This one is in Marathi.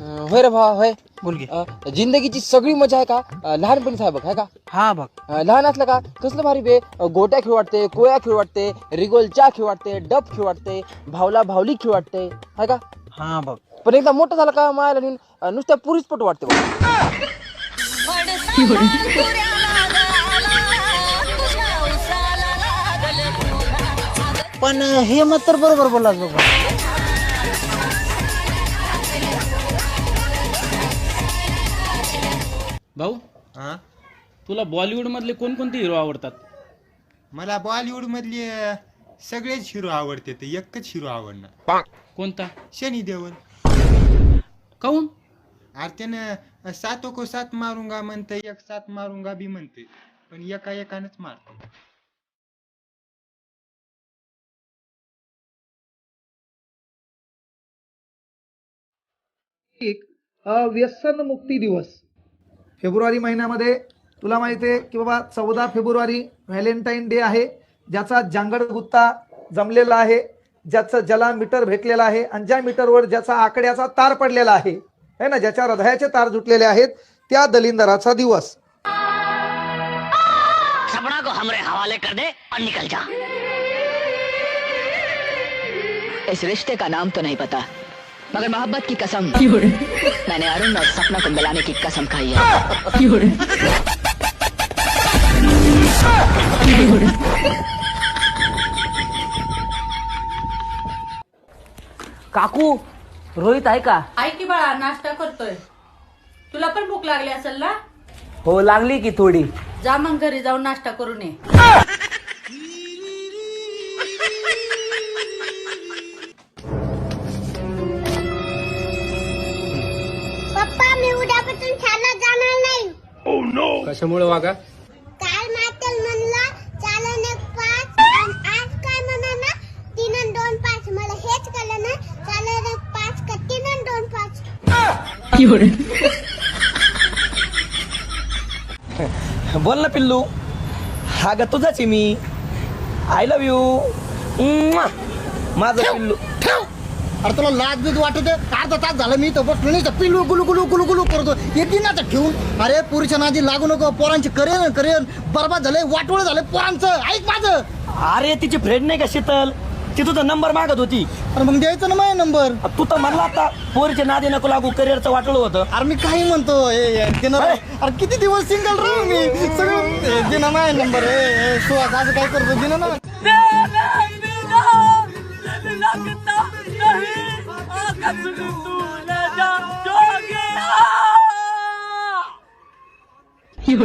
होय रे भावा होय. बोल की. जिंदगीची सगळी मजा आहे का लहानपणीच आहे बघ, आहे का? हा बघ. लहान असलं का कसलं भारी बे. गोट्या खेळ वाटते, कोया खेळ वाटते, रिगोलच्या खेळ वाटते, डब खेळ वाटते, भावला भावली खेळ वाटते, आहे का? हा बघ. पण एकदा मोठं झालं का मायाला नेऊन नुसत्या पुरीच पटू वाटते बघ. पण हे मत तर बरोबर बोललास बघ. भाऊ हा तुला बॉलिवूड मधले कोणकोणते हिरो आवडतात? मला बॉलिवूड मधले सगळेच हिरो आवडते, ते एकच हिरो आवडणार. कोणता? शनी देओल. काऊन? अरे त्यानं सातो को सात मारूंगा म्हणते, एक सात मारूंगा बी म्हणते, पण एका एकानच मारतो. व्यसन मुक्ती दिवस फेब्रुवारी महिन्यामध्ये तुला माहिती आहे की बाबा 14 फेब्रुवारी व्हॅलेंटाईन डे आहे, ज्याचा जांगड गुत्ता जमलेला आहे, ज्याचं ज्याला मीटर भेटलेला आहे आणि ज्या मीटरवर ज्याचा आकड्याचा तार पडलेला आहे है ना, ज्याच्या हृदयाचे तार जुटलेले आहेत, त्या दलिंदराचा दिवस. सपना को हमरे हवाले कर दे और निकल जा. इस रिश्ते का नाम तो नहीं पता, मगर मोहब्बत की कसम मैंने अरुण और सपना को मिलाने की कसम खाई है. काकू रोहित आहे का? आहे की बाळा, नाश्ता करतोय. तुला पण भूक लागली असेल ना? हो लागली की थोडी. जा मग घरी जाऊन नाश्ता करून ये. पप्पा मी उद्यापासून शाळेत जाणार नाही. कशामुळे वागा? काल मातेल म्हणला चालन 1-5 आणि आज काय म्हणा ना 3 आणि 2 5. मला हेच कळलं ना, चालन 1-5 का 3 आणि 2 5. बोल ना पिल्लू. हा ग तुझाच आहे मी. आय लव्ह यू माझं पिल्लू. अरे तुला लाज बीज वाटत अर्धा तास झालं मी तर बसलो नाही, पिलू गुलू गुलू गुलू गुलू करतो. येते ना तर ठेवून. अरे पुरीच्या नादी लागू नको, पोरांची करेन बरबाद झाले, वाटोळ झाले पोरांचं. ऐक माझं. अरे तिची फ्रेंड नाही का शीतल, ती तुझा नंबर मागत होती. अरे मग द्यायचं ना माझा नंबर. तू तर म्हणला आता पोरीच्या नादी नको लागू, करिअरचं वाटलं होतं. अरे मी काही म्हणतो अरे किती दिवस सिंगल राहू मी. सगळं दिना माझा नंबर. सुहास असं काय करतो दिना ना. नहीं